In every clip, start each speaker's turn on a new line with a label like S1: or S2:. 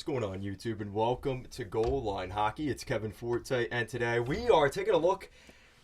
S1: What's going on, YouTube, and welcome to Goal Line Hockey. It's Kevin Forte, and today we are taking a look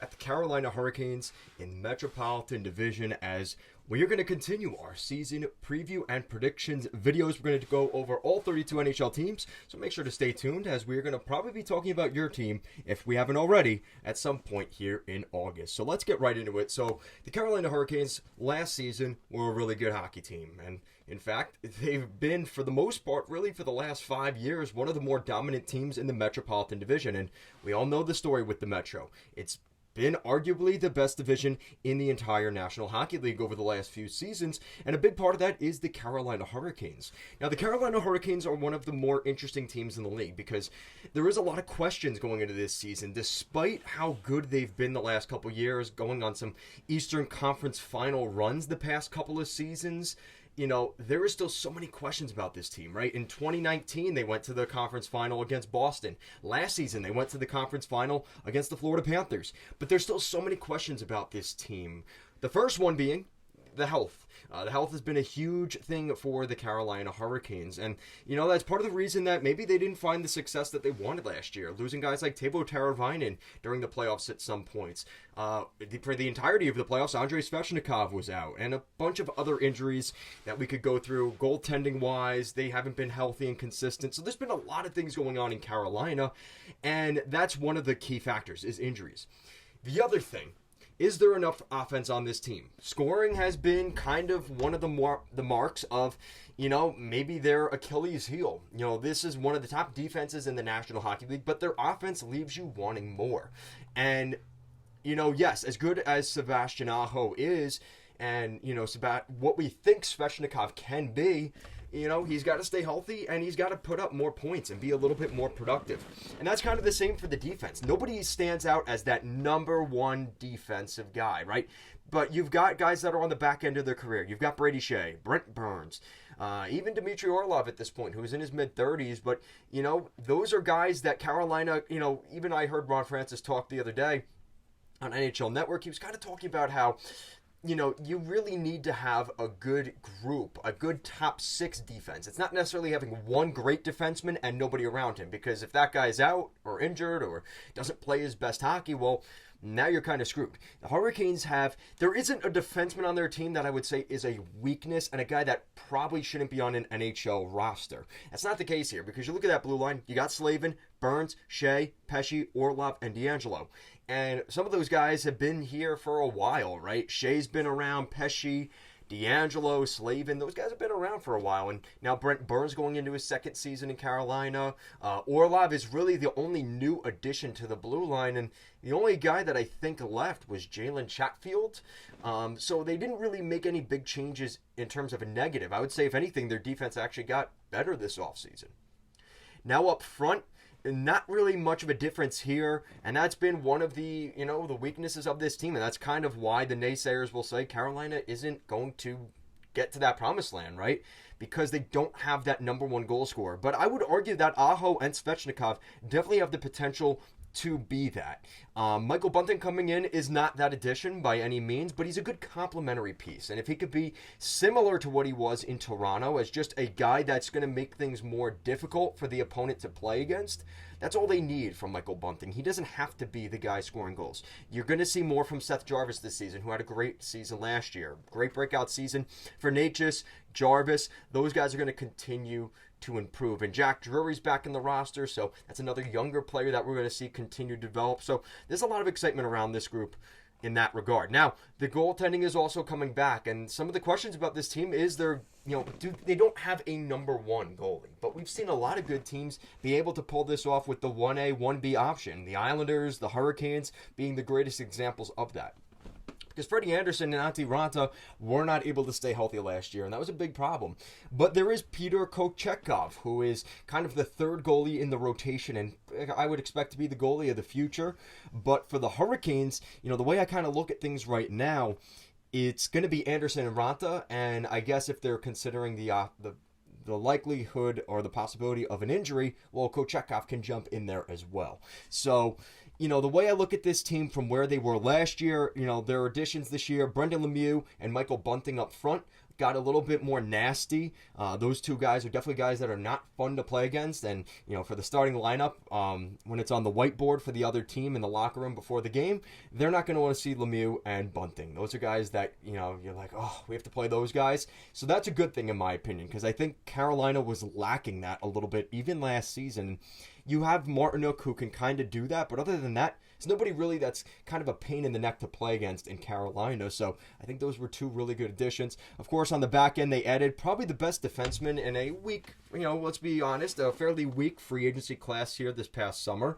S1: at the Carolina Hurricanes in Metropolitan Division as we are going to continue our season preview and predictions videos. We're going to go over all 32 NHL teams, so make sure to stay tuned as we're going to probably be talking about your team, if we haven't already, at some point here in August. So let's get right into it. So the Carolina Hurricanes last season were a really good hockey team, and in fact, they've been, for the most part, really for the last 5 years, one of the more dominant teams in the Metropolitan Division, and we all know the story with the Metro. It's been arguably the best division in the entire National Hockey League over the last few seasons, and a big part of that is the Carolina Hurricanes. Now, the Carolina Hurricanes are one of the more interesting teams in the league because there is a lot of questions going into this season, despite how good they've been the last couple years, going on some Eastern Conference final runs the past couple of seasons. You know, there are still so many questions about this team, right? In 2019, they went to the conference final against Boston. Last season, they went to the conference final against the Florida Panthers. But there's still so many questions about this team. The first one being the health. The health has been a huge thing for the Carolina Hurricanes. And, you know, that's part of the reason that maybe they didn't find the success that they wanted last year, losing guys like Teuvo Teravainen during the playoffs at some points. For the entirety of the playoffs, Andrei Svechnikov was out, and a bunch of other injuries that we could go through. Goaltending-wise, they haven't been healthy and consistent. So there's been a lot of things going on in Carolina, and that's one of the key factors, is injuries. The other thing, is there enough offense on this team? Scoring has been kind of one of the marks of, you know, maybe their Achilles heel. You know, this is one of the top defenses in the National Hockey League, but their offense leaves you wanting more. And, you know, yes, as good as Sebastian Aho is, and, you know, what we think Svechnikov can be, you know, he's got to stay healthy and he's got to put up more points and be a little bit more productive. And that's kind of the same for the defense. Nobody stands out as that number one defensive guy, right? But you've got guys that are on the back end of their career. You've got Brady Shea, Brent Burns, even Dmitry Orlov at this point, who's in his mid-30s. But, you know, those are guys that Carolina, you know, even I heard Ron Francis talk the other day on NHL Network. He was kind of talking about how, you know, you really need to have a good group, a good top six defense. It's not necessarily having one great defenseman and nobody around him, because if that guy's out or injured or doesn't play his best hockey, well, now you're kind of screwed. The Hurricanes there isn't a defenseman on their team that I would say is a weakness and a guy that probably shouldn't be on an NHL roster. That's not the case here, because you look at that blue line, you got Slavin, Burns, Shea, Pesce, Orlov, and DeAngelo. And some of those guys have been here for a while, right? Shea's been around, Pesce, DeAngelo, Slavin, those guys have been around for a while. And now Brent Burns going into his second season in Carolina. Orlov is really the only new addition to the blue line. And the only guy that I think left was Jalen Chatfield. So they didn't really make any big changes in terms of a negative. I would say, if anything, their defense actually got better this offseason. Now up front, not really much of a difference here, and that's been one of the, you know, the weaknesses of this team, and that's kind of why the naysayers will say Carolina isn't going to get to that promised land, right? Because they don't have that number one goal scorer. But I would argue that Aho and Svechnikov definitely have the potential to be that. Michael Bunting coming in is not that addition by any means, but he's a good complementary piece. And if he could be similar to what he was in Toronto, as just a guy that's going to make things more difficult for the opponent to play against, that's all they need from Michael Bunting. He doesn't have to be the guy scoring goals. You're going to see more from Seth Jarvis this season, who had a great season last year. Great breakout season for Necas, Jarvis. Those guys are going to continue to improve. And Jack Drury's back in the roster, so that's another younger player that we're going to see continue to develop. So there's a lot of excitement around this group in that regard. Now, the goaltending is also coming back, and some of the questions about this team is they don't have a number one goalie, but we've seen a lot of good teams be able to pull this off with the 1A, 1B option. The Islanders, the Hurricanes being the greatest examples of that. Because Freddie Anderson and Antti Raanta were not able to stay healthy last year, and that was a big problem. But there is Peter Kochetkov, who is kind of the third goalie in the rotation, and I would expect to be the goalie of the future. But for the Hurricanes, you know, the way I kind of look at things right now, it's going to be Anderson and Raanta, and I guess if they're considering the likelihood or the possibility of an injury, well, Kochetkov can jump in there as well. So, you know, the way I look at this team from where they were last year, you know, their additions this year, Brendan Lemieux and Michael Bunting up front, got a little bit more nasty. Those two guys are definitely guys that are not fun to play against. And, for the starting lineup, when it's on the whiteboard for the other team in the locker room before the game, they're not going to want to see Lemieux and Bunting. Those are guys that, you're like, oh, we have to play those guys. So that's a good thing in my opinion, because I think Carolina was lacking that a little bit even last season. You have Martinook who can kind of do that, but other than that, there's nobody really that's kind of a pain in the neck to play against in Carolina. So I think those were two really good additions. Of course, on the back end, they added probably the best defenseman in a weak, let's be honest, a fairly weak free agency class here this past summer.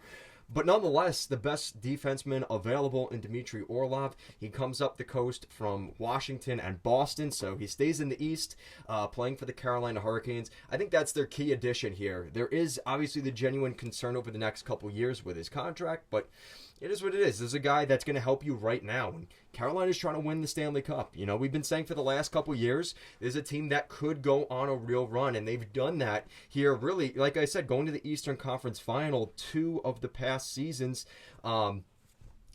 S1: But nonetheless, the best defenseman available in Dmitry Orlov. He comes up the coast from Washington and Boston, so he stays in the East, playing for the Carolina Hurricanes. I think that's their key addition here. There is obviously the genuine concern over the next couple years with his contract, but it is what it is. There's a guy that's going to help you right now. And Carolina's trying to win the Stanley Cup. We've been saying for the last couple years, there's a team that could go on a real run, and they've done that here. Really, like I said, going to the Eastern Conference Final 2 of the past seasons.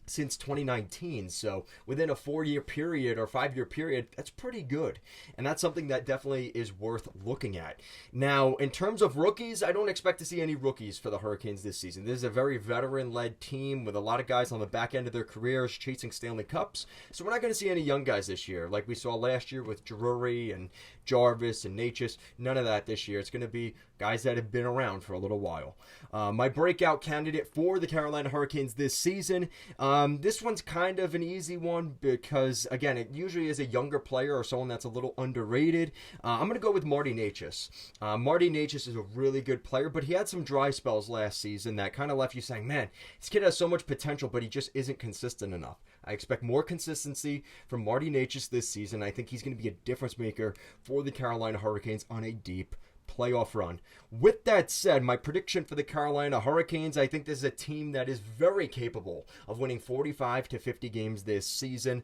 S1: Since 2019, so within a 4-year period or 5-year period, that's pretty good, and that's something that definitely is worth looking at. Now, in terms of rookies, I don't expect to see any rookies for the Hurricanes this season. This is a very veteran-led team with a lot of guys on the back end of their careers chasing Stanley Cups, so we're not going to see any young guys this year, like we saw last year with Drury and Jarvis and Natchez. None of that this year. It's going to be guys that have been around for a little while. My breakout candidate for the Carolina Hurricanes this season, this one's kind of an easy one because, again, it usually is a younger player or someone that's a little underrated. I'm going to go with Marty Natchez. Marty Natchez is a really good player, but he had some dry spells last season that kind of left you saying, man, this kid has so much potential, but he just isn't consistent enough. I expect more consistency from Marty Natchez this season. I think he's going to be a difference maker for the Carolina Hurricanes on a deep playoff run. With that said, my prediction for the Carolina Hurricanes, I think this is a team that is very capable of winning 45 to 50 games this season.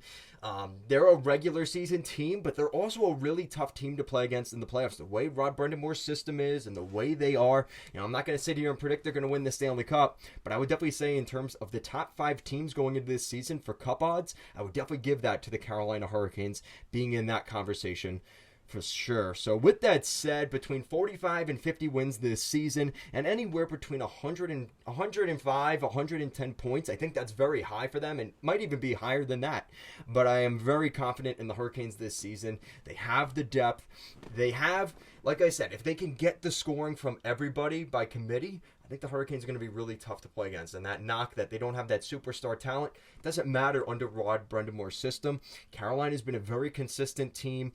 S1: They're a regular season team, but they're also a really tough team to play against in the playoffs. The way Rod Brendamore's system is and the way they are, I'm not going to sit here and predict they're going to win the Stanley Cup, but I would definitely say in terms of the top 5 teams going into this season for Cup odds, I would definitely give that to the Carolina Hurricanes being in that conversation for sure. So with that said, between 45 and 50 wins this season, and anywhere between 105, 110 points, I think that's very high for them, and might even be higher than that. But I am very confident in the Hurricanes this season. They have the depth. They have, like I said, if they can get the scoring from everybody by committee, I think the Hurricanes are going to be really tough to play against. And that knock that they don't have that superstar talent doesn't matter under Rod Brendamore's system. Carolina's been a very consistent team,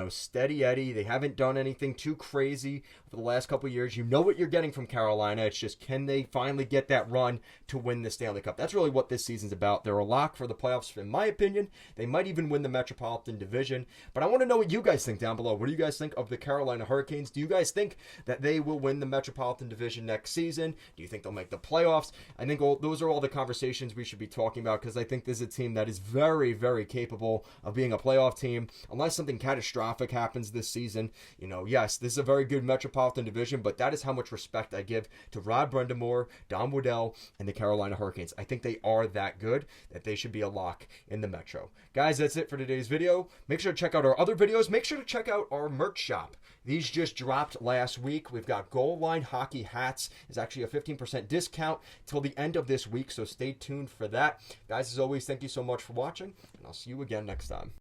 S1: steady Eddie. They haven't done anything too crazy for the last couple of years. You know what you're getting from Carolina. It's just, can they finally get that run to win the Stanley Cup? That's really what this season's about. They're a lock for the playoffs, in my opinion. They might even win the Metropolitan Division. But I want to know what you guys think down below. What do you guys think of the Carolina Hurricanes? Do you guys think that they will win the Metropolitan Division next season? Do you think they'll make the playoffs? I think those are all the conversations we should be talking about, because I think this is a team that is very, very capable of being a playoff team, unless something catastrophic happens this season. Yes, this is a very good Metropolitan Division, but that is how much respect I give to Rod Brind'Amour, Don Waddell, and the Carolina Hurricanes. I think they are that good that they should be a lock in the Metro. Guys, that's it for today's video. Make sure to check out our other videos. Make sure to check out our merch shop. These just dropped last week. We've got Goal Line Hockey hats. It's actually a 15% discount till the end of this week, so stay tuned for that. Guys, as always, thank you so much for watching, and I'll see you again next time.